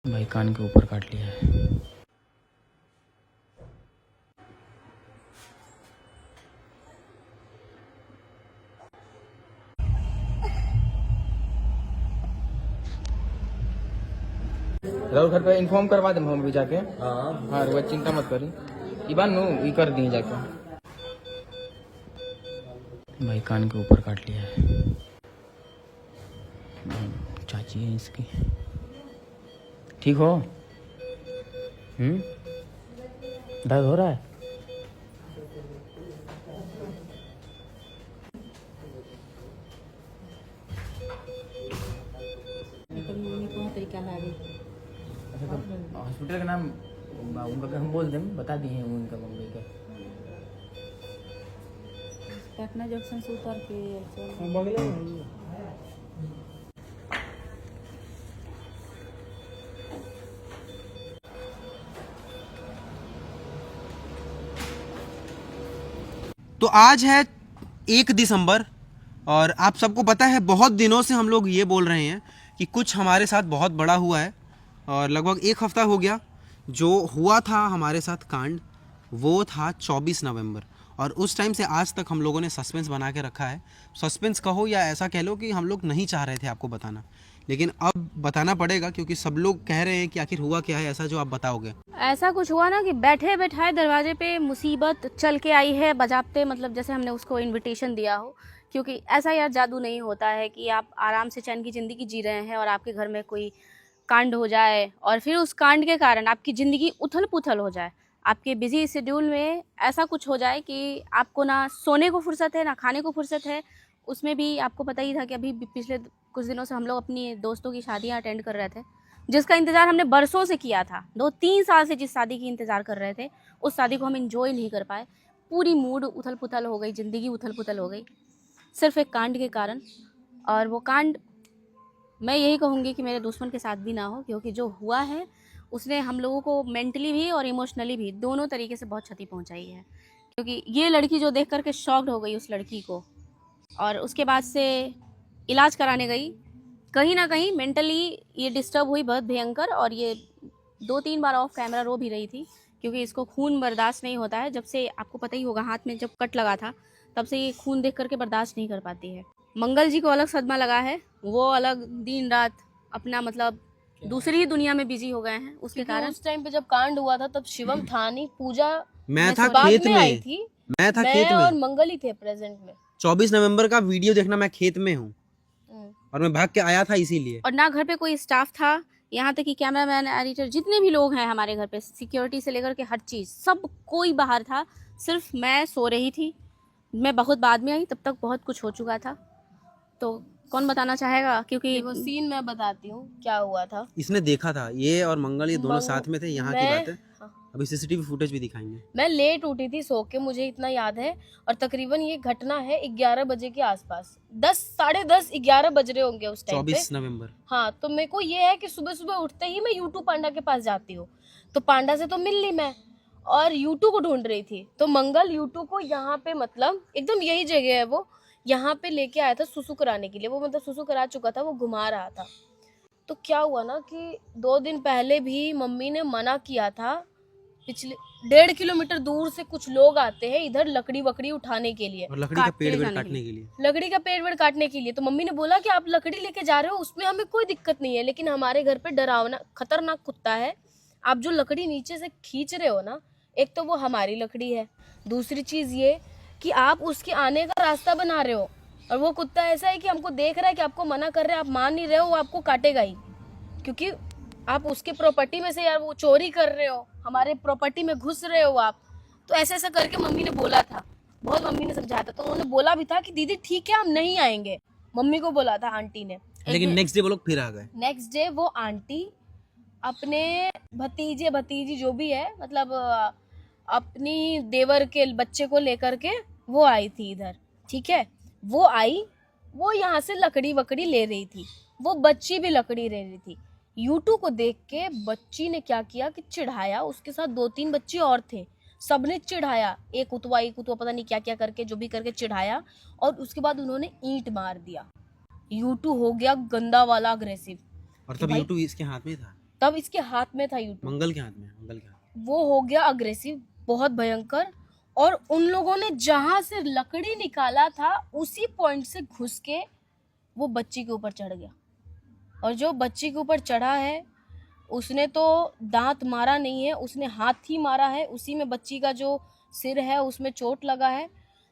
भाई कान के ऊपर काट लिया है। राहुल घर पे इन्फॉर्म करवा दे हम भी जाके। हाँ रुआ चिंता मत करी इबान नु ई कर दी जाके। भाई कान के ऊपर काट लिया है। चाची है इसकी। ठीक हो? दर्द हो रहा है? अच्छा तो हॉस्पिटल का नाम उनका हम बोल दें, बता दिए हैं उनका मम्मी का। पटना जंक्शन से उतर के तो आज है 1 दिसंबर और आप सबको पता है बहुत दिनों से हम लोग ये बोल रहे हैं कि कुछ हमारे साथ बहुत बड़ा हुआ है और लगभग 1 हफ्ता हो गया। जो हुआ था हमारे साथ कांड वो था 24 नवंबर और उस टाइम से आज तक हम लोगों ने सस्पेंस बना के रखा है। सस्पेंस कहो या ऐसा कह लो कि हम लोग नहीं चाह रहे थे आपको बताना, लेकिन अब बताना पड़ेगा क्योंकि सब लोग कह रहे हैं कि आखिर हुआ क्या है ऐसा जो आप बताओगे। ऐसा कुछ हुआ ना कि बैठे बैठाए दरवाजे पे मुसीबत चल के आई है बजाते, मतलब जैसे हमने उसको इनविटेशन दिया हो। क्योंकि ऐसा यार जादू नहीं होता है कि आप आराम से चैन की ज़िंदगी जी रहे हैं और आपके घर में कोई कांड हो जाए और फिर उस कांड के कारण आपकी ज़िंदगी उथल पुथल हो जाए। आपके बिजी शेड्यूल में ऐसा कुछ हो जाए कि आपको ना सोने को फुर्सत है ना खाने को फुर्सत है। उसमें भी आपको पता ही था कि अभी पिछले कुछ दिनों से हम लोग अपनी दोस्तों की शादियां अटेंड कर रहे थे, जिसका इंतज़ार हमने बरसों से किया था। 2-3 साल से जिस शादी की इंतज़ार कर रहे थे उस शादी को हम इंजॉय नहीं कर पाए। पूरी मूड उथल पुथल हो गई, ज़िंदगी उथल पुथल हो गई सिर्फ एक कांड के कारण। और वो कांड मैं यही कहूँगी कि मेरे दुश्मन के साथ भी ना हो, क्योंकि जो हुआ है उसने हम लोगों को मेंटली भी और इमोशनली भी दोनों तरीके से बहुत क्षति पहुंचाई है। क्योंकि ये लड़की जो देख करके शॉक्ड हो गई उस लड़की को, और उसके बाद से इलाज कराने गई, कहीं ना कहीं मेंटली ये डिस्टर्ब हुई बहुत भयंकर। और ये 2-3 बार ऑफ कैमरा रो भी रही थी क्योंकि इसको खून बर्दाश्त नहीं होता है। जब से आपको पता ही होगा हाथ में जब कट लगा था तब से ये खून देख करके बर्दाश्त नहीं कर पाती है। मंगल जी को अलग सदमा लगा है, वो अलग दिन रात अपना मतलब दूसरी ही दुनिया में बिजी हो गए हैं उसके कारण। उस टाइम पे जब कांड हुआ था तब शिवम था नहीं, पूजा मैं था बाद खेत में में आई थी। मैं था खेत और में। मंगल ही थे प्रेजेंट में। 24 नवंबर का वीडियो देखना, मैं खेत में हूँ और मैं भाग के आया था इसीलिए। और ना घर पे कोई स्टाफ था, यहाँ तक कि कैमरामैन, एडिटर, जितने भी लोग हैं हमारे घर पे, सिक्योरिटी से लेकर के हर चीज़, सब कोई बाहर था। सिर्फ मैं सो रही थी, मैं बहुत बाद में आई, तब तक बहुत कुछ हो चुका था। तो कौन बताना चाहेगा? क्योंकि वो सीन मैं बताती हूँ क्या हुआ था। इसने देखा था, ये और मंगल ये दोनों साथ में थे। यहाँ की बात है, हाँ। अभी सीसीटीवी फुटेज भी दिखाएंगे। मैं लेट उठी थी सो के, मुझे इतना याद है। और तकरीबन ये घटना है 11 बजे के आसपास, 10, साढ़े 10, 11 बज रहे होंगे उस टाइम पे। 24 नवंबर। हाँ, तो मेरे को ये है कि सुबह सुबह उठते ही मैं यूट्यूब पांडा के पास जाती हूँ। तो पांडा से तो मिल ली मैं और यूट्यूब को ढूंढ रही थी। तो मंगल यूट्यूब को यहाँ पे मतलब एकदम यही जगह है वो, यहाँ पे लेके आया था सुसु कराने के लिए। वो मतलब सुसु करा चुका था, वो घुमा रहा था। तो क्या हुआ ना कि 2 दिन पहले भी मम्मी ने मना किया था। पिछले 1.5 किलोमीटर दूर से कुछ लोग आते हैं इधर लकड़ी वकड़ी उठाने के लिए, और लकड़ी का पेड़ वेड़ काटने के लिए। लकड़ी का पेड़ वेड़ काटने के लिए। तो मम्मी ने बोला कि आप लकड़ी लेके जा रहे हो उसमें हमें कोई दिक्कत नहीं है, लेकिन हमारे घर पे डरावना खतरनाक कुत्ता है। आप जो लकड़ी नीचे से खींच रहे हो ना, एक तो वो हमारी लकड़ी है, दूसरी चीज ये कि आप उसके आने का रास्ता बना रहे हो। और वो कुत्ता ऐसा है कि हमको देख रहा है कि आपको मना कर रहे हैं, आप मान नहीं रहे हो, वो आपको काटेगा ही, क्योंकि आप उसके प्रॉपर्टी में से यार वो चोरी कर रहे हो, हमारे प्रॉपर्टी में घुस रहे हो आप। तो ऐसे ऐसा करके मम्मी ने बोला था, बहुत मम्मी ने समझाया था। तो उन्होंने बोला भी था कि दीदी ठीक है हम नहीं आएंगे, मम्मी को बोला था आंटी ने। लेकिन नेक्स्ट डे वो लोग फिर आ गए। नेक्स्ट डे वो आंटी अपने भतीजे भतीजी जो भी है, मतलब अपनी देवर के बच्चे को लेकर के वो आई थी इधर। ठीक है, वो आई, वो यहाँ से लकड़ी वकड़ी ले रही थी, वो बच्ची भी लकड़ी ले रही थी। यूट्यूब को देख के बच्ची ने क्या किया कि चिढ़ाया, उसके साथ 2-3 बच्चे और थे, सबने चिढ़ाया, एक उतवा पता नहीं क्या क्या करके, जो भी करके चिढ़ाया। और उसके बाद उन्होंने ईंट मार दिया। यूट्यूब हो गया गंदा वाला अग्रेसिव। और तब यूट्यूब इसके हाथ में था। तब इसके हाथ में था यूट्यूब। मंगल के हाथ में, मंगल के हाथ में। वो हो गया अग्रेसिव, बहुत भयंकर, और उन लोगों ने जहां से लकड़ी निकाला था उसी पॉइंट से घुस के वो बच्ची के ऊपर चढ़ गया। और जो बच्ची के ऊपर चढ़ा है उसने तो दांत मारा नहीं है, उसने हाथ ही मारा है। उसी में बच्ची का जो सिर है उसमें चोट लगा है,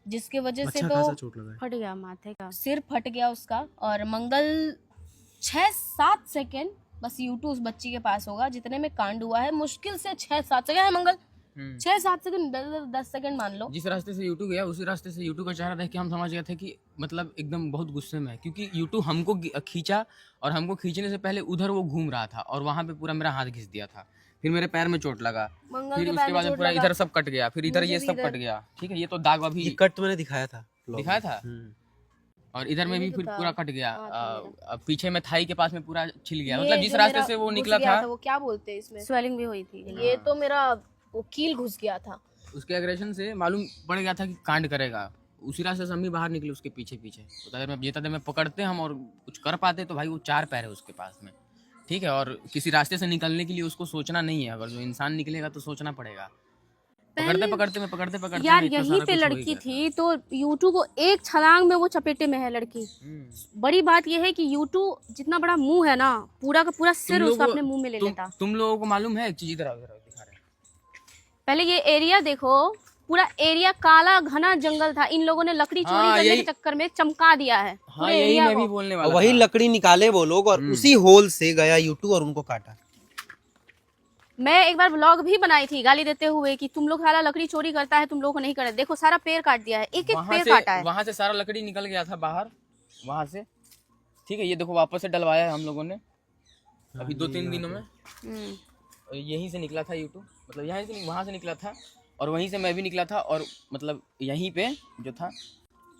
जिसके वजह से अच्छा तो खासा चोट लगा है। फट गया माथे का। सिर फट गया उसका। और मंगल 6-7 सेकेंड बस यूट्यूब उस बच्ची के पास होगा जितने में कांड हुआ है। मुश्किल से 6-7 सेकेंड है मंगल, 6-7 सेकेंड, 10 सेकेंड मान लो। जिस रास्ते से यूट्यूब गया उसी रास्ते से यूट्यूब का चेहरा देख के हम समझ गए थे कि मतलब एकदम बहुत गुस्से में है, क्योंकि यूट्यूब हमको खींचा और हमको खींचने से पहले उधर वो घूम रहा था और वहां पे पूरा मेरा हाथ घिस दिया था। फिर मेरे पैर में चोट लगा, मंगल फिर के उसके पैर बाद में चोट पूरा लगा। इधर सब कट गया, फिर इधर मुझे ये भी सब इधर। कट गया। ठीक है, ये तो दाग अभी ये कट तो मैंने दिखाया था vlog में। दिखाया था। और इधर में भी फिर पूरा कट गया। पीछे में थाई के पास में पूरा छिल गया। ये मतलब जिस जो रास्ते मेरा से वो घुस निकला गया था वो क्या बोलते हैं इसमें, स्वेलिंग भी हुई थी। ये तो मेरा वो कील घुस गया था। उसके एग्रेशन से मालूम पड़ गया था कि कांड करेगा। उसी रास्ते से हम भी बाहर निकले उसके पीछे पीछे। तो अगर मैं जितना देर में पकड़ते हम और कुछ कर पाते तो भाई वो 4 पैर है उसके पास में। ठीक है, और किसी रास्ते से निकलने के लिए उसको सोचना नहीं है। अगर जो इंसान निकलेगा तो सोचना पड़ेगा। पकड़ते पकड़ते यार में इतना यहीं सारा पे कुछ हो ही लड़की गया था। थी तो यूट्यूब को एक छलांग में वो चपेटे में है लड़की। बड़ी बात यह है कि यूट्यूब जितना बड़ा मुंह है ना, पूरा का पूरा सिर तुम उसका लोगों- अपने मुंह में ले लेता। तुम लोगों को मालूम है एक चीज, इधर आओ दिखा रहे हैं। पहले ये एरिया देखो, पूरा एरिया काला घना जंगल था। इन लोगों ने लकड़ी चोरी हाँ, करने यही- के चक्कर में चमका दिया है हाँ, पूरे यही एरिया मैं भी को। बोलने और वाला वही था। लकड़ी निकाले वो लोग और उसी होल से गया यूट्यूब और उनको काटा। मैं एक बार व्लॉग भी बनाई थी गाली देते हुए कि तुम लोग सारा लकड़ी चोरी करता है, तुम लोग को नहीं करते। देखो सारा पेड़ काट दिया है, एक एक पेड़ काटा है। वहां से सारा लकड़ी निकल गया था बाहर वहां से। ठीक है, ये देखो वापस से डलवाया है हम लोगों ने अभी 2-3 दिनों में। और यहीं से निकला था यूट्यूब, मतलब यहाँ से वहां से निकला था और वहीं से मैं भी निकला था। और मतलब यहीं पे जो था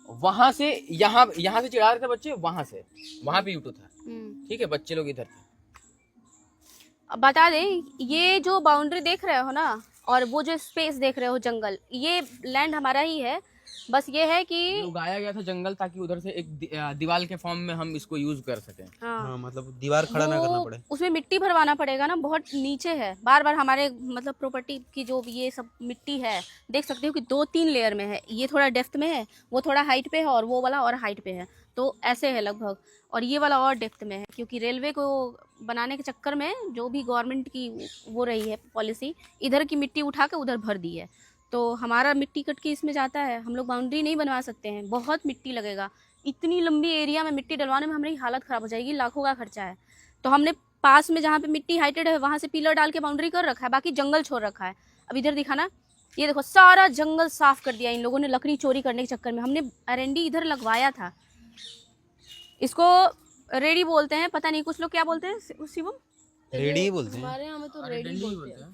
वहां से यहाँ से चिढ़ा रहे थे बच्चे, वहां से वहां पे यूट्यूब था। ठीक है, बच्चे लोग इधर थे। अब बता दें, ये जो बाउंड्री देख रहे हो ना और वो जो स्पेस देख रहे हो जंगल, ये लैंड हमारा ही है। बस ये है कि उगाया गया था जंगल ताकि उधर से एक दीवार के फॉर्म में हम इसको यूज कर सकें। हाँ, मतलब दीवार खड़ा ना करना पड़े। उसमें मिट्टी भरवाना पड़ेगा ना, बहुत नीचे है। बार बार हमारे मतलब प्रॉपर्टी की जो ये सब मिट्टी है देख सकते हो कि 2-3 लेयर में है। ये थोड़ा डेप्थ में है, वो थोड़ा हाइट पे है और वो वाला और हाइट पे है, तो ऐसे है लगभग। और ये वाला और डेप्थ में है, क्योंकि रेलवे को बनाने के चक्कर में जो भी गवर्नमेंट की वो रही है पॉलिसी, इधर की मिट्टी उठा के उधर भर दी है। तो हमारा मिट्टी कट के इसमें जाता है, हम लोग बाउंड्री नहीं बनवा सकते हैं, बहुत मिट्टी लगेगा। इतनी लंबी एरिया में मिट्टी डलवाने में हमारी हालत ख़राब हो जाएगी, लाखों का खर्चा है। तो हमने पास में जहाँ पे मिट्टी हाइटेड है वहाँ से पिलर डाल के बाउंड्री कर रखा है, बाकी जंगल छोड़ रखा है। अब इधर दिखाना, ये देखो सारा जंगल साफ कर दिया इन लोगों ने लकड़ी चोरी करने के चक्कर में। हमने R&D इधर लगवाया था। इसको रेडी बोलते हैं, पता नहीं कुछ लोग क्या बोलते हैं शिवम। रेडी ही बोलते हैं, हमारे यहाँ में तो रेडी बोलते हैं।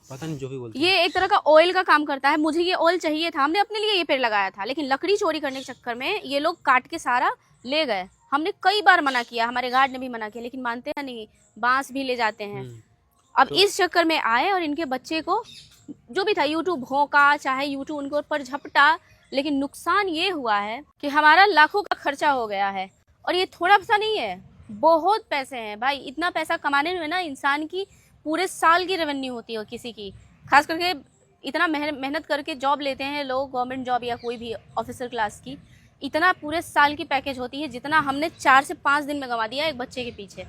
पता नहीं जो भी बोलते हैं। ये एक तरह का ऑयल का काम करता है। मुझे ये ऑयल चाहिए था, हमने अपने लिए ये पेड़ लगाया था, लेकिन लकड़ी चोरी करने के चक्कर में ये लोग काट के सारा ले गए। हमने कई बार मना किया, हमारे गार्ड ने भी मना किया, लेकिन मानते हैं नहीं, बांस भी ले जाते हैं। अब इस चक्कर में आए और इनके बच्चे को जो भी था यूट्यूब भौंका, चाहे यूट्यूब उनके ऊपर झपटा, लेकिन नुकसान ये हुआ है कि हमारा लाखों का खर्चा हो गया है। और ये थोड़ा सा नहीं है, बहुत पैसे हैं भाई। इतना पैसा कमाने में ना इंसान की पूरे साल की रेवेन्यू होती है किसी की। खास करके इतना मेहनत करके जॉब लेते हैं लोग, गवर्नमेंट जॉब या कोई भी ऑफिसर क्लास की, इतना पूरे साल की पैकेज होती है जितना हमने 4 से 5 दिन में गंवा दिया एक बच्चे के पीछे,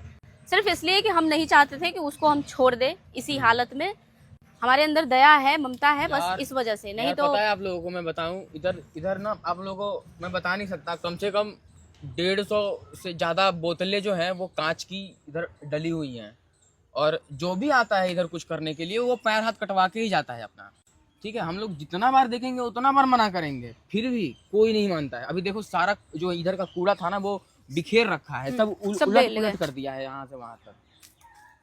सिर्फ इसलिए कि हम नहीं चाहते थे कि उसको हम छोड़ दें इसी हालत में। हमारे अंदर दया है, ममता है, बस इस वजह से। नहीं तो पता है आप लोगों को मैं बताऊं, इधर ना आप लोगों को मैं बता नहीं सकता, कम से कम 150 से ज़्यादा बोतलें जो हैं वो कांच की इधर डली हुई हैं। और जो भी आता है इधर कुछ करने के लिए वो पैर हाथ कटवा के ही जाता है अपना। ठीक है, हम लोग जितना बार देखेंगे उतना बार मना करेंगे, फिर भी कोई नहीं मानता है। अभी देखो सारा जो इधर का कूड़ा था ना वो बिखेर रखा है, सब उलट कर दिया है यहाँ से वहाँ तक।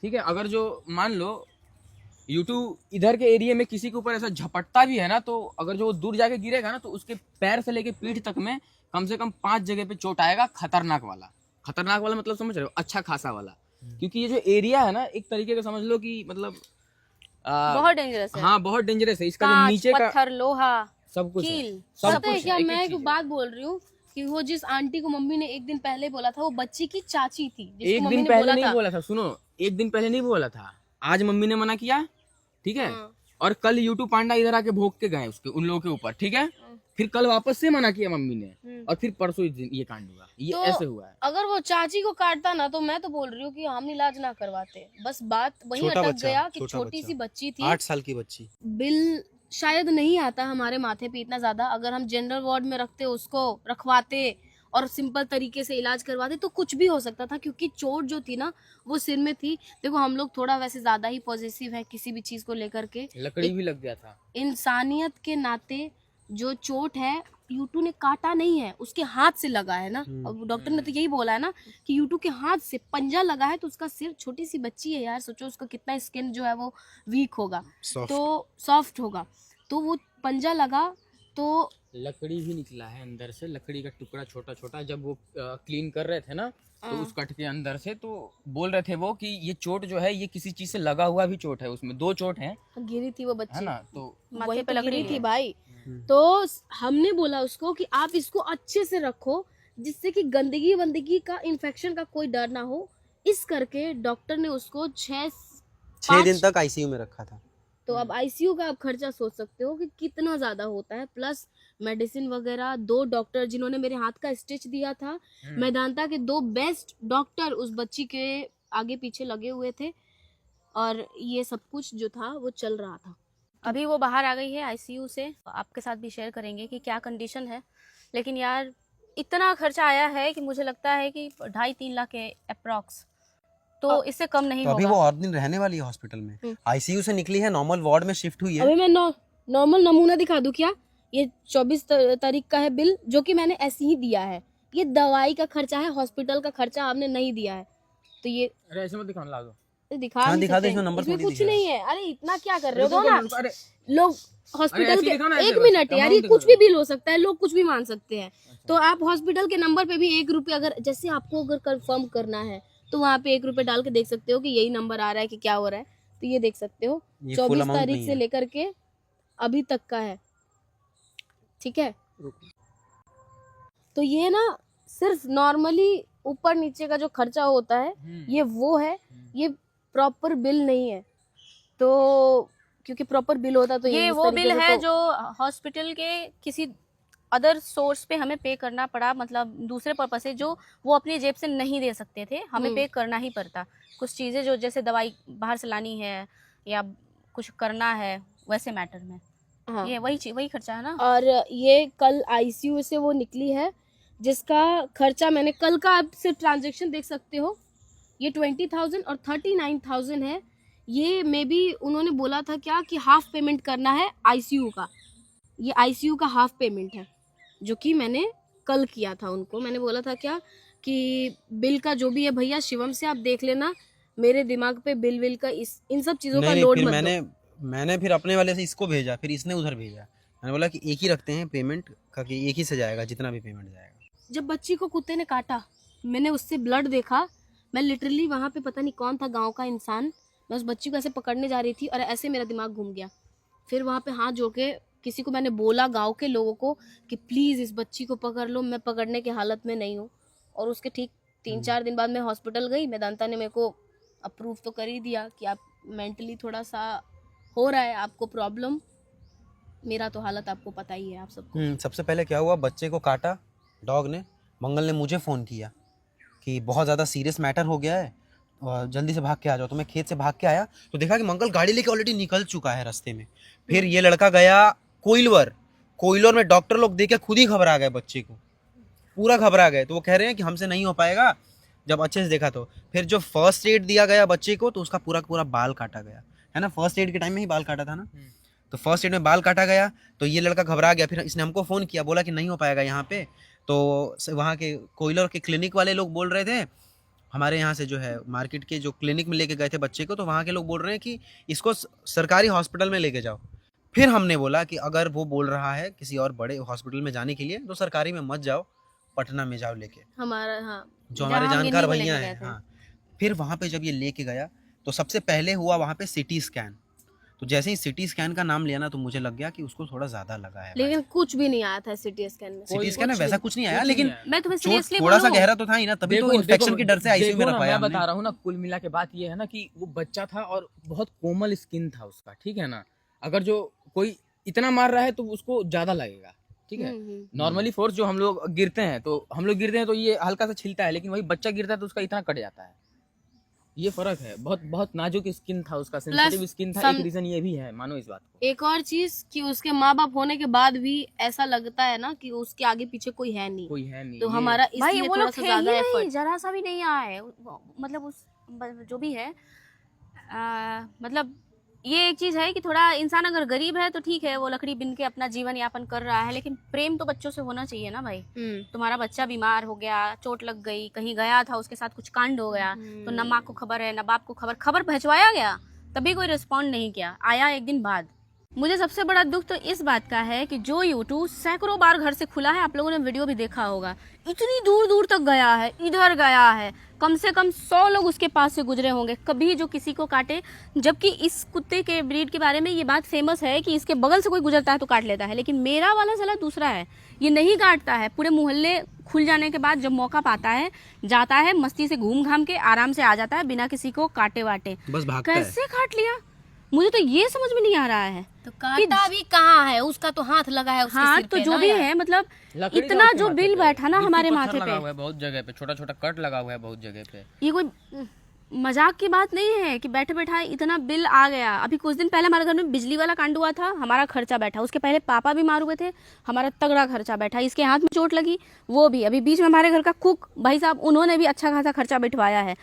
ठीक है, अगर जो मान लो यूट्यूब इधर के एरिया में किसी के ऊपर ऐसा झपटता भी है ना, तो अगर जो दूर जाके गिरेगा ना तो उसके पैर से लेके पीठ तक में कम से कम 5 जगह पे चोट आएगा। खतरनाक वाला मतलब समझ रहे हो, अच्छा खासा वाला। क्योंकि ये जो एरिया है ना एक तरीके का समझ लो कि मतलब बहुत डेंजरस है। हाँ, बहुत डेंजरस है। इसका जो नीचे का पत्थर, लोहा, सब कुछ है, कील, सब पता है कुछ क्या, है, मैं एक एक चीज़ है। बात बोल रही हूँ कि वो जिस आंटी को मम्मी ने एक दिन पहले बोला था वो बच्ची की चाची थी, जिसको एक मम्मी दिन ने पहले बोला नहीं था। बोला था, सुनो, एक दिन पहले नहीं बोला था, आज मम्मी ने मना किया, ठीक है। हाँ। और कल यूट्यूब पांडा इधर आके भोग के गए उसके उन लोगों के ऊपर, ठीक है। फिर कल वापस से मना किया मम्मी ने, और फिर परसों इस दिन ये कांड हुआ। ये तो ऐसे हुआ है। अगर वो चाची को काटता ना, तो मैं तो बोल रही हूँ कि हम इलाज ना करवाते। बस बात वहीं छोटा अटक बच्चा, गया कि छोटा छोटी बच्चा। सी बच्ची थी, 8 साल की बच्ची। बिल शायद नहीं आता हमारे माथे पे इतना ज्यादा। अगर हम जनरल वार्ड में रखते, उसको रखवाते और सिंपल तरीके से इलाज करवाते तो कुछ भी हो सकता था, क्योंकि चोट जो थी ना वो सिर में थी। देखो हम लोग थोड़ा वैसे ज्यादा ही पॉजिटिव है किसी भी चीज को लेकर के। लकड़ी भी लग गया था। इंसानियत के नाते जो चोट है, यूटू ने काटा नहीं है, उसके हाथ से लगा है ना। अब डॉक्टर ने तो यही बोला है ना कि यूटू के हाथ से पंजा लगा है, तो उसका सिर, छोटी सी बच्ची है यार, सोचो उसका कितना स्किन जो है वो वीक होगा, तो सॉफ्ट होगा, तो वो पंजा लगा तो लकड़ी भी निकला है अंदर से, लकड़ी का टुकड़ा छोटा छोटा। जब वो क्लीन कर रहे थे ना, तो उस कट के अंदर से तो बोल रहे थे वो कि ये चोट जो है ये किसी चीज से लगा हुआ भी चोट है, उसमें 2 चोट है गिरी थी वो बच्ची, है ना। तो वहीं पे लकड़ी थी भाई। तो हमने बोला उसको कि आप इसको अच्छे से रखो, जिससे कि गंदगी वंदगी का, इन्फेक्शन का कोई डर ना हो। इस करके डॉक्टर ने उसको 6 दिन तक आईसीयू में रखा था। तो अब आईसीयू का आप खर्चा सोच सकते हो कि कितना ज्यादा होता है, प्लस मेडिसिन वगैरह। 2 डॉक्टर जिन्होंने मेरे हाथ का स्टिच दिया था, मैदानता के 2 बेस्ट डॉक्टर उस बच्ची के आगे पीछे लगे हुए थे, और ये सब कुछ जो था वो चल रहा था। अभी वो बाहर आ गई है आईसीयू से, आपके साथ भी शेयर करेंगे कि क्या कंडीशन है। लेकिन यार इतना खर्चा आया है कि मुझे लगता है कि 2.5-3 लाख के अप्रॉक्स, तो इससे कम नहीं तो अभी होगा। वो और दिन रहने वाली है हॉस्पिटल में। आईसीयू से निकली है, नॉर्मल वार्ड में शिफ्ट हुई है। अभी मैं नॉर्मल नमूना दिखा दूं क्या? ये 24 तारीख का है बिल, जो कि मैंने ऐसे ही दिया है। ये दवाई का खर्चा है, हॉस्पिटल का खर्चा हमने नहीं दिया है। तो ये अरे ऐसे मत दिखाने ला दो। दिखा हाँ, नहीं दिखा दे, सकते। इसमें नंबर इसमें थोड़ी कुछ दिखा है। नहीं है। अरे इतना क्या कर रहे हो दो ना अरे लोग अरे हॉस्पिटल ऐसे के। दिखाओ ना, ऐसे एक बस, मिनट यार, ये amount कुछ दिखा भी बिल हो सकता है, लोग कुछ भी मान सकते हैं। तो आप हॉस्पिटल के नंबर पे भी 1 रुपये, अगर जैसे आपको अगर कंफर्म करना है तो वहाँ पे 1 रुपये डाल के देख सकते हो कि यही नंबर आ रहा है कि क्या हो रहा है। तो ये देख सकते हो, ये full 24 amount तारीख नहीं से है। लेकर के अभी तक का है, ठीक है। तो ये ना सिर्फ नॉर्मली ऊपर नीचे का जो खर्चा होता है ये वो है, ये प्रॉपर बिल नहीं है। तो क्योंकि प्रॉपर बिल होता तो ये इस वो तरीके बिल से है तो- जो हॉस्पिटल के किसी अदर सोर्स पे हमें पे करना पड़ा, मतलब दूसरे पर्पस से, जो वो अपनी जेब से नहीं दे सकते थे, हमें पे करना ही पड़ता। कुछ चीज़ें जो जैसे दवाई बाहर से लानी है या कुछ करना है वैसे मैटर में, हाँ। ये वही खर्चा है ना। और ये कल आईसीयू से वो निकली है, जिसका खर्चा मैंने कल का, आप सिर्फ ट्रांजेक्शन देख सकते हो। ये 20,000 और 39,000 है। ये मे बी उन्होंने बोला था क्या कि हाफ पेमेंट करना है आईसीयू का। ये आईसीयू का हाफ पेमेंट है, जो कि मैंने कल किया था उनको। मैंने बोला था क्या कि बिल का जो भी है भैया शिवम से आप देख लेना, मेरे दिमाग पे बिल विल का इन सब चीज़ों का नहीं, लोड फिर मत दो। मैंने फिर अपने वाले से इसको भेजा, फिर इसने उधर भेजा। मैंने बोला कि एक ही रखते हैं पेमेंट का, कि एक ही से जाएगा जितना भी पेमेंट जाएगा। जब बच्ची को कुत्ते ने काटा, मैंने उससे ब्लड देखा। मैं लिटरली वहाँ पे, पता नहीं कौन था गांव का इंसान, मैं उस बच्ची को ऐसे पकड़ने जा रही थी और ऐसे मेरा दिमाग घूम गया। फिर वहाँ पे हाथ जोड़ के किसी को मैंने बोला, गांव के लोगों को, कि प्लीज़ इस बच्ची को पकड़ लो, मैं पकड़ने की हालत में नहीं हूँ। और उसके ठीक 3-4 दिन बाद मैं हॉस्पिटल गई। मैदानता ने मेरे को अप्रूव तो कर ही दिया कि आप मेंटली थोड़ा सा हो रहा है आपको प्रॉब्लम। मेरा तो हालत आपको पता ही है, आप सबको। सबसे पहले क्या हुआ, बच्चे को काटा डॉग ने। मंगल ने मुझे फ़ोन किया कि बहुत ज़्यादा सीरियस मैटर हो गया है और जल्दी से भाग के आ जाओ। तो मैं खेत से भाग के आया तो देखा कि मंगल गाड़ी लेके ऑलरेडी निकल चुका है रास्ते में। फिर ये लड़का गया कोइलवर में डॉक्टर लोग देख के खुद ही घबरा गए, बच्चे को पूरा घबरा गए। तो वो कह रहे हैं कि हमसे नहीं हो पाएगा। जब अच्छे से देखा तो फिर जो फर्स्ट एड दिया गया बच्चे को, तो उसका पूरा बाल काटा गया है ना। फर्स्ट एड के टाइम में ही बाल काटा था ना, तो फर्स्ट एड में बाल काटा गया। तो ये लड़का घबरा गया। फिर इसने हमको फ़ोन किया, बोला कि नहीं हो पाएगा यहाँ पे। तो वहाँ के कोइलर के क्लिनिक वाले लोग बोल रहे थे, हमारे यहाँ से जो है मार्केट के जो क्लिनिक में लेके गए थे बच्चे को, तो वहाँ के लोग बोल रहे हैं कि इसको सरकारी हॉस्पिटल में लेके जाओ। फिर हमने बोला कि अगर वो बोल रहा है किसी और बड़े हॉस्पिटल में जाने के लिए, तो सरकारी में मत जाओ, पटना में जाओ लेके, हमारा, हाँ, जो हमारे जहाँ हम जानकार गिन्नी को भैया लेके हैं। गए थे। हाँ, फिर वहाँ पे जब ये लेके गया तो सबसे पहले हुआ वहाँ पे सिटी स्कैन। तो जैसे ही सिटी स्कैन का नाम लिया ना तो मुझे लग गया कि उसको थोड़ा ज्यादा लगा है। लेकिन कुछ भी नहीं आया था सिटी स्कैन में। सिटी स्कैन में वैसा कुछ नहीं आया, लेकिन मैं तुम्हें चोट सीरियसली थोड़ा सा गहरा तो था ही ना, तभी तो इन्फेक्शन के डर से आईसीयू में देखो ना, रखवाया मैं हमने। बता रहा हूँ ना, कुल मिला के बात ये है ना कि वो बच्चा था और बहुत कोमल स्किन था उसका, ठीक है ना। अगर जो कोई इतना मार रहा है तो उसको ज्यादा लगेगा, ठीक है। नॉर्मली फोर्स जो हम लोग गिरते हैं तो ये हल्का सा छिलता है, लेकिन वही बच्चा गिरता है तो उसका इतना कट जाता है। ये फर्क है, बहुत बहुत नाजुक स्किन था उसका, सेंसिटिव स्किन था। एक रीजन ये भी है, मानो इस बात को। एक और चीज कि उसके माँ बाप होने के बाद भी ऐसा लगता है ना कि उसके आगे पीछे कोई है नहीं, कोई है नहीं तो ये- हमारा भाई इसलिए वो थोड़ा लोग सा थे ज्यादा ही नहीं, एफर्ट। जरा सा भी नहीं आया है मतलब उस जो भी है मतलब ये एक चीज है कि थोड़ा इंसान अगर गरीब है तो ठीक है, वो लकड़ी बिन के अपना जीवन यापन कर रहा है, लेकिन प्रेम तो बच्चों से होना चाहिए ना भाई। तुम्हारा बच्चा बीमार हो गया, चोट लग गई, कहीं गया था, उसके साथ कुछ कांड हो गया, तो न माँ को खबर है न बाप को खबर भिजवाया गया, तभी कोई रिस्पॉन्ड नहीं किया, आया एक दिन बाद। मुझे सबसे बड़ा दुख तो इस बात का है कि जो यूट्यूब सैकड़ों बार घर से खुला है, आप लोगों ने वीडियो भी देखा होगा, इतनी दूर दूर तक गया है, इधर गया है, कम से कम 100 लोग उसके पास से गुजरे होंगे, कभी जो किसी को काटे। जबकि इस कुत्ते के ब्रीड के बारे में ये बात फेमस है कि इसके बगल से कोई गुजरता है तो काट लेता है, लेकिन मेरा वाला साला दूसरा है, ये नहीं काटता है। पूरे मोहल्ले खुल जाने के बाद जब मौका पाता है, जाता है, मस्ती से घूम घाम के आराम से आ जाता है, बिना किसी को काटे वाटे। बस भागता है। कैसे काट लिया, मुझे तो ये समझ में नहीं आ रहा है। तो काटा भी कहाँ है, उसका तो हाथ लगा है उसके हाँ सिर तो पे जो ना भी यार। है, मतलब लकड़ी तो इतना उसके जो माथे बिल पे, बैठा ना गिट्टी हमारे पत्थर माथे लगा पे, हुआ है बहुत जगह पे, छोटा छोटा कट लगा हुआ है बहुत जगह पे। ये कोई मजाक की बात नहीं है कि बैठे बैठा इतना बिल आ गया। अभी कुछ दिन पहले हमारे घर में बिजली वाला कांड हुआ था, हमारा खर्चा बैठा, उसके पहले पापा बीमार हुए थे, हमारा तगड़ा खर्चा बैठा, इसके हाथ में चोट लगी, वो भी। अभी बीच में हमारे घर का कुक भाई साहब, उन्होंने भी अच्छा खासा खर्चा बिठवाया है।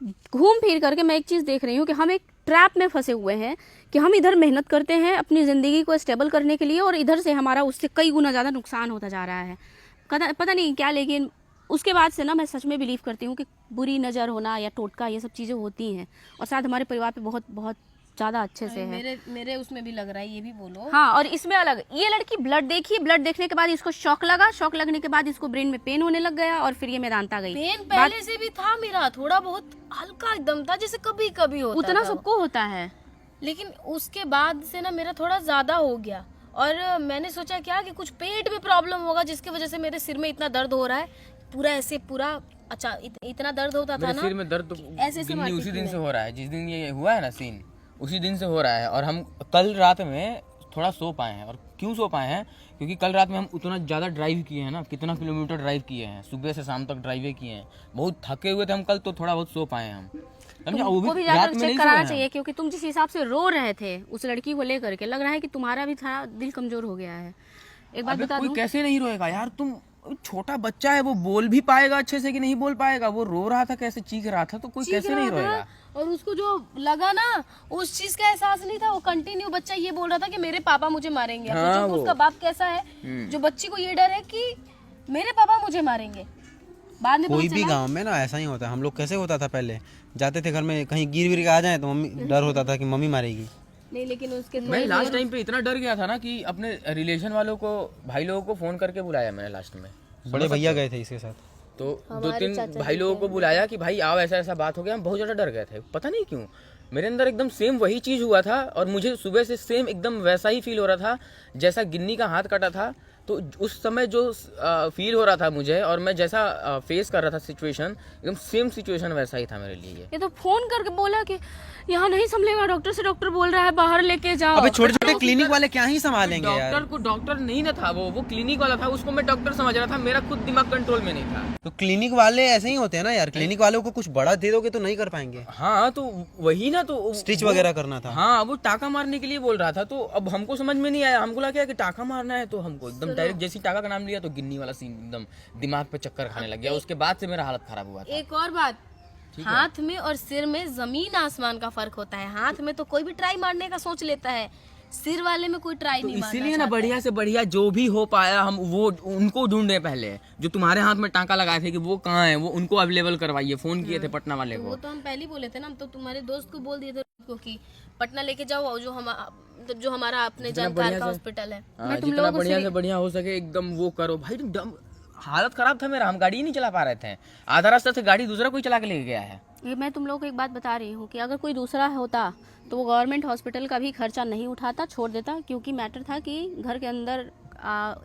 घूम फिर करके मैं एक चीज़ देख रही हूँ कि हम एक ट्रैप में फंसे हुए हैं कि हम इधर मेहनत करते हैं अपनी ज़िंदगी को स्टेबल करने के लिए, और इधर से हमारा उससे कई गुना ज़्यादा नुकसान होता जा रहा है। पता नहीं क्या, लेकिन उसके बाद से ना मैं सच में बिलीव करती हूँ कि बुरी नज़र होना या टोटका ये सब चीज़ें होती हैं, और शायद हमारे परिवार पे बहुत बहुत ज़्यादा अच्छे से है। मेरे उसमें भी लग रहा है, ये भी बोलो। हाँ, और इसमें अलग, ये लड़की ब्लड देखी, ब्लड देखने के बाद इसको शॉक लगा, शॉक लगने के बाद इसको ब्रेन में पेन होने लग गया, और फिर ये मेदांता गई। पेन पहले से भी था मेरा, थोड़ा बहुत हल्का एकदम था, जैसे कभी कभी होता उतना था। सबको होता है, लेकिन उसके बाद से ना मेरा थोड़ा ज्यादा हो गया, और मैंने सोचा क्या कि कुछ पेट में प्रॉब्लम होगा जिसकी वजह से मेरे सिर में इतना दर्द हो रहा है, पूरा ऐसे पूरा। अच्छा इतना दर्द होता था मेरे ना, सिर में दर्द तो ऐसे गिन्नी उसी दिन से हो रहा है, जिस दिन ये हुआ है ना सीन, उसी दिन से हो रहा है। और हम कल रात में थोड़ा सो पाए हैं, और क्यों सो पाए हैं, क्योंकि कल रात में हम उतना ज़्यादा ड्राइव किए हैं ना, कितना किलोमीटर ड्राइव किए हैं, सुबह से शाम तक ड्राइव किए हैं, बहुत थके हुए थे हम कल, तो थोड़ा बहुत सो पाए हैं हम, समझा। वो को भी भी रात जाकर में चेक नहीं कराना सोए चाहिए, हैं। क्योंकि तुम जिस हिसाब से रो रहे थे उस लड़की को लेकर के, लग रहा है कि तुम्हारा भी थोड़ा दिल कमजोर हो गया है। एक बात अबे बता कोई दूं, कैसे नहीं रोएगा यार, तुम छोटा बच्चा है, वो बोल भी पाएगा अच्छे से कि नहीं बोल पाएगा, वो रो रहा था, कैसे चीख रहा था, तो कोई कैसे नहीं रोएगा। और उसको जो लगा ना, उस चीज का एहसास नहीं था, वो कंटिन्यू बच्चा ये बोल रहा था कि मेरे पापा मुझे मारेंगे। अब हाँ, सोचो कि वो। उसका बाप कैसा है, जो बच्ची को ये डर है कि मेरे पापा मुझे मारेंगे। बाद में कोई पता भी चला- गांव में ना ऐसा ही होता है। हम लोग कैसे होता था पहले, जाते थे घर में, कहीं गिर विर के आ जाए तो मम्मी, डर होता था कि मम्मी मारेगी। नहीं, लेकिन उसके मैं लास्ट टाइम पे इतना डर गया था ना कि अपने रिलेशन वालों को, भाई लोगों को फोन करके बुलाया मैंने लास्ट में। बड़े भैया गए थे इसके साथ, तो 2-3 भाई लोगों को बुलाया कि भाई आओ, ऐसा ऐसा बात हो गया। हम बहुत ज़्यादा डर गए थे, पता नहीं क्यों मेरे अंदर एकदम सेम वही चीज़ हुआ था, और मुझे सुबह से सेम एकदम वैसा ही फील हो रहा था जैसा गिन्नी का हाथ कटा था। तो उस समय जो फील हो रहा था मुझे, और मैं जैसा फेस कर रहा था सिचुएशन, एकदम सेम सिचुएशन वैसा ही था मेरे लिए। ये तो फोन करके बोला कि यहाँ नहीं संभलेगा, डॉक्टर से डॉक्टर बोल रहा है बाहर लेके जाओ। अबे छोटे छोटे क्लिनिक वाले क्या ही संभालेंगे यार। डॉक्टर को डॉक्टर नहीं ना था, वो क्लिनिक वाला था, उसको मैं डॉक्टर समझ रहा था, मेरा खुद दिमाग कंट्रोल में नहीं था। तो क्लिनिक वाले ऐसे ही होते हैं ना यार, क्लिनिक वालों को कुछ बड़ा दे दोगे तो नहीं कर पाएंगे। हाँ तो वही ना, तो स्टिच वगैरह करना था। हाँ वो टाका मारने के लिए बोल रहा था, तो अब हमको समझ में नहीं आया, हमको लगा कि टाका मारना है, तो हमको एकदम डायरेक्ट जैसे टाका का नाम लिया तो गिन्नी वाला सीन एकदम दिमाग पे चक्कर खाने लग गया। उसके बाद से मेरा हालत खराब हुआ था। एक और बात, हाथ में और सिर में जमीन आसमान का फर्क होता है। हाथ में तो कोई भी ट्राई मारने का सोच लेता है, सिर वाले में कोई ट्राई तो नहीं मारना इसीलिए ना चाहता। बढ़िया से बढ़िया जो भी हो पाया हम वो उनको ढूंढे पहले, जो तुम्हारे हाथ में टांका लगाए थे कि वो कहाँ है, वो उनको अवेलेबल करवाइए। फोन किए थे पटना वाले वो को। तो हम पहले ही बोले थे ना, हम तो तुम्हारे दोस्त को बोल दिए थे उसको कि पटना लेके जाओ, जो हमारा अपने जानकार का हॉस्पिटल है। हाँ, जितना बढ़िया से बढ़िया हो सके एकदम वो करो भाई। हालत खराब था मेरा, हम गाड़ी ही नहीं चला पा रहे थे, आधा रास्ता से गाड़ी दूसरा कोई चला के लेके गया है। ये मैं तुम लोगों को एक बात बता रही हूँ कि अगर कोई दूसरा होता तो वो गवर्नमेंट हॉस्पिटल का भी खर्चा नहीं उठाता, छोड़ देता, क्योंकि मैटर था कि घर के अंदर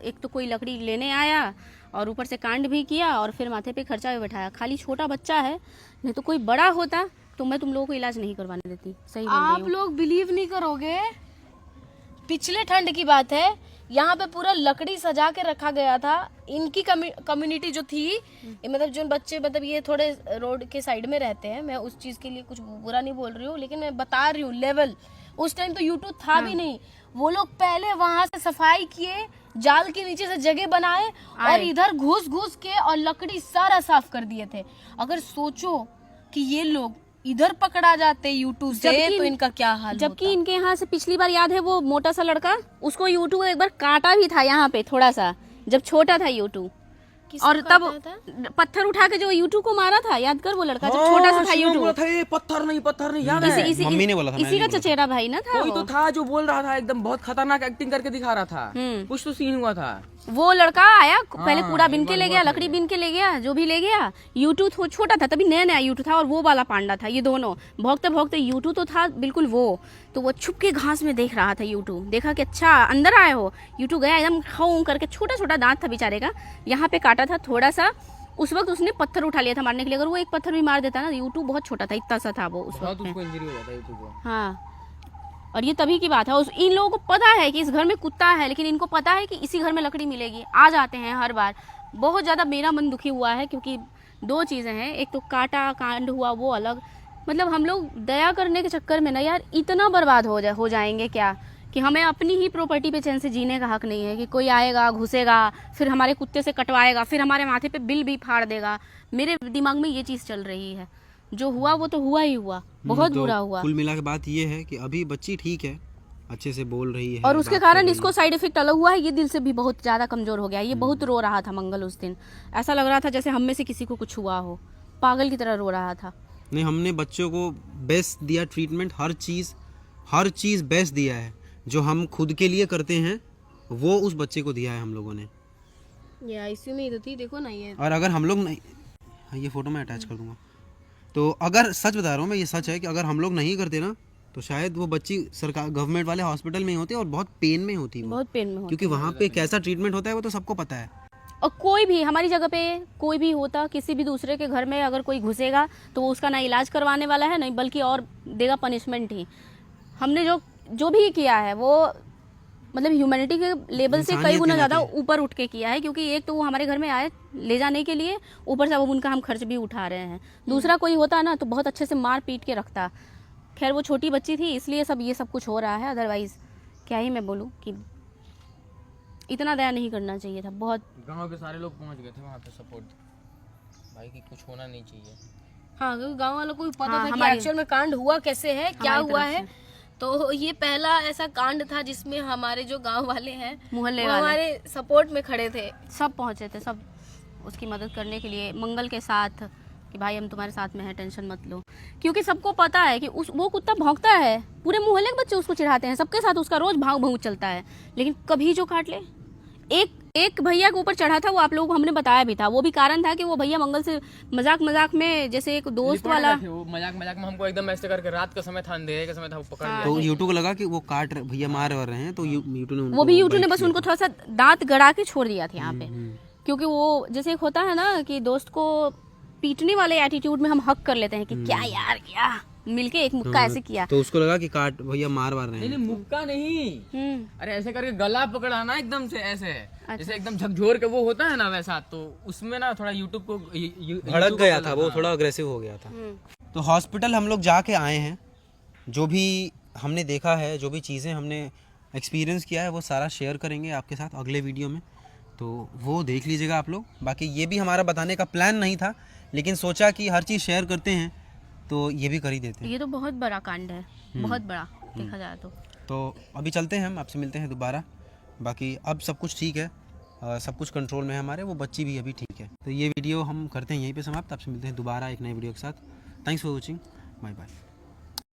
एक तो कोई लकड़ी लेने आया और ऊपर से कांड भी किया और फिर माथे पे खर्चा भी बैठाया। खाली छोटा बच्चा है, नहीं तो कोई बड़ा होता तो मैं तुम लोगों को इलाज नहीं करवाने देती। सही बोल रही आप हूँ। लोग बिलीव नहीं करोगे, पिछले ठंड की बात है, यहाँ पे पूरा लकड़ी सजा के रखा गया था। इनकी कम्युनिटी जो थी, मतलब जो बच्चे, मतलब ये थोड़े रोड के साइड में रहते हैं, मैं उस चीज के लिए कुछ बुरा नहीं बोल रही हूँ, लेकिन मैं बता रही हूँ लेवल। उस टाइम तो यूट्यूब था भी नहीं। वो लोग पहले वहां से सफाई किए, जाल के नीचे से जगह बनाए और इधर घुस घुस के और लकड़ी सारा साफ कर दिए थे। अगर सोचो कि ये लोग इधर पकड़ा जाते यूट्यूब से तो इनका क्या हाल जबकि इनके यहाँ से पिछली बार याद है वो मोटा सा लड़का, उसको यूट्यूब एक बार काटा भी था यहाँ पे थोड़ा सा, जब छोटा था यूट्यूब। और तब पत्थर उठा के जो यूट्यूब को मारा था, याद कर वो लड़का जब छोटा सा था यूट्यूब। पत्थर नहीं याद है। मम्मी ने बोला था, इसी का चचेरा भाई ना था कोई वो। तो था जो बोल रहा था, एकदम बहुत खतरनाक एक्टिंग करके दिखा रहा था। कुछ तो सीन हुआ था। वो लड़का आया पहले पूरा बिन के ले गया, लकड़ी बिन के ले गया, जो भी ले गया। यूट्यूब छोटा था तभी, नया नया यूट्यूब था, और वो वाला पांडा था। ये दोनों भोगते भोगते यूट्यूब तो था बिल्कुल वो, तो वो छुप के घास में देख रहा था यूट्यूब। देखा कि अच्छा अंदर आए हो, यूट्यूब गया एकदम खाऊं करके, छोटा छोटा दांत था बेचारे का, यहाँ पे काटा था थोड़ा सा। उस वक्त उसने पत्थर उठा लिया था मारने के लिए। अगर वो एक पत्थर भी मार देता ना, यूट्यूब बहुत छोटा था, इतना सा था वो उस वक्त। उसको इंजरी हो जाता है यूट्यूब को। हाँ, और ये तभी की बात है। इन लोगों को पता है कि इस घर में कुत्ता है, लेकिन इनको पता है कि इसी घर में लकड़ी मिलेगी। आ जाते हैं हर बार। बहुत ज़्यादा मेरा मन दुखी हुआ है, क्योंकि दो चीज़ें हैं, एक तो काटा कांड हुआ वो अलग, मतलब हम लोग दया करने के चक्कर में ना यार इतना बर्बाद हो जाएंगे क्या, कि हमें अपनी ही प्रॉपर्टी पे चैन से जीने का हक नहीं है। कि कोई आएगा घुसेगा, फिर हमारे कुत्ते से कटवाएगा, फिर हमारे माथे पे बिल भी फाड़ देगा। मेरे दिमाग में ये चीज़ चल रही है। जो हुआ वो तो हुआ ही हुआ, बहुत बुरा हुआ। कुल मिला के बात ये है कि अभी बच्ची ठीक है, अच्छे से बोल रही है, और उसके कारण इसको साइड इफेक्ट अलग हुआ है। ये दिल से भी बहुत ज़्यादा कमज़ोर हो गया। ये बहुत रो रहा था मंगल उस दिन, ऐसा लग रहा था जैसे हम में से किसी को कुछ हुआ हो, पागल की तरह रो रहा था। नहीं, हमने बच्चों को बेस्ट दिया ट्रीटमेंट, हर चीज़ बेस्ट दिया है। जो हम खुद के लिए करते हैं वो उस बच्चे को दिया है हम लोगों ने। ये आईसीयू में ही तो थी, देखो ना ये। और अगर हम लोग नहीं, हाँ, ये फोटो मैं अटैच कर दूंगा। तो अगर सच बता रहा हूँ मैं, ये सच है कि अगर हम लोग नहीं करते ना, तो शायद वो बच्ची सरकार गवर्नमेंट वाले हॉस्पिटल में ही होती और बहुत पेन में होती वो, बहुत पेन में होता। क्योंकि वहाँ पे कैसा ट्रीटमेंट होता है वो तो सबको पता है। और कोई भी हमारी जगह पे कोई भी होता, किसी भी दूसरे के घर में अगर कोई घुसेगा तो वो उसका ना इलाज करवाने वाला है, नहीं बल्कि और देगा पनिशमेंट ही। हमने जो भी किया है वो मतलब ह्यूमैनिटी के लेवल से कई गुना ज़्यादा ऊपर उठ के किया है। क्योंकि एक तो वो हमारे घर में आए ले जाने के लिए, ऊपर से अब उनका हम खर्च भी उठा रहे हैं। दूसरा कोई होता ना तो बहुत अच्छे से मार पीट के रखता। खैर वो छोटी बच्ची थी इसलिए ये सब कुछ हो रहा है, अदरवाइज क्या ही मैं बोलूँ कि इतना दया नहीं करना चाहिए था। बहुत गांव के सारे लोग पहुंच गए थे वहाँ पे सपोर्ट भाई कि कुछ होना नहीं चाहिए। हाँ, क्योंकि गाँव वालों को भी पता था कि एक्चुअल में कांड हुआ कैसे है, क्या हुआ है। तो ये पहला ऐसा कांड था जिसमें हमारे जो गांव वाले हैं, मोहल्ले वो हमारे सपोर्ट में खड़े थे। सब पहुंचे थे, सब उसकी मदद करने के लिए मंगल के साथ, कि भाई हम तुम्हारे साथ में हैं, टेंशन मत लो। क्योंकि सबको पता है कि वो कुत्ता भौंकता है, पूरे मोहल्ले के बच्चे उसको चिढ़ाते हैं, सबके साथ उसका रोज भाग भौंक चलता है, लेकिन कभी जो काट ले। एक भैया के ऊपर चढ़ा था, वो आप लोगों को हमने बताया भी था। वो भी कारण था कि वो भैया मंगल से मजाक में, जैसे एक दोस्त वाला, वो मजाक में हमको एकदम ऐसे करके, रात का समय था, अंधेरे का समय था, वो पकड़ लिया। तो यूट्यूब को लगा कि वो काट भैया मार रहे हैं, तो यूट्यूब ने वो भी यूट्यूब ने बस उनको थोड़ा सा दांत गड़ा के छोड़ दिया था यहाँ पे। क्योंकि वो जैसे एक होता है ना कि दोस्त को पीटने वाले एटीट्यूड में हम हक कर लेते हैं कि क्या यार क्या, मिलके एक मुक्का ऐसे किया, तो उसको लगा कि काट भैया मार रहे हैं। नहीं मुक्का नहीं, अरे ऐसे करके गला पकड़ा ना एकदम से ऐसे, जैसे एकदम झकझोर के वो होता है ना वैसा। तो उसमें ना थोड़ा यूट्यूब को भड़क गया था वो, थोड़ा अग्रेसिव हो गया था। तो हॉस्पिटल हम लोग जाके आए हैं, जो भी हमने देखा है, जो भी चीज़ें हमने एक्सपीरियंस किया है वो सारा शेयर करेंगे आपके साथ अगले वीडियो में, तो वो देख लीजिएगा आप लोग। बाकी ये भी हमारा बताने का प्लान नहीं था, लेकिन सोचा कि हर चीज़ शेयर करते हैं तो ये भी कर ही देते हैं। ये तो बहुत बड़ा कांड है, बहुत बड़ा देखा जाए तो अभी चलते हैं, हम आपसे मिलते हैं दोबारा। बाकी अब सब कुछ ठीक है, सब कुछ कंट्रोल में है हमारे, वो बच्ची भी अभी ठीक है। तो ये वीडियो हम करते हैं यहीं पे समाप्त। आपसे मिलते हैं दोबारा एक नए वीडियो के साथ। Thanks for watching, bye bye.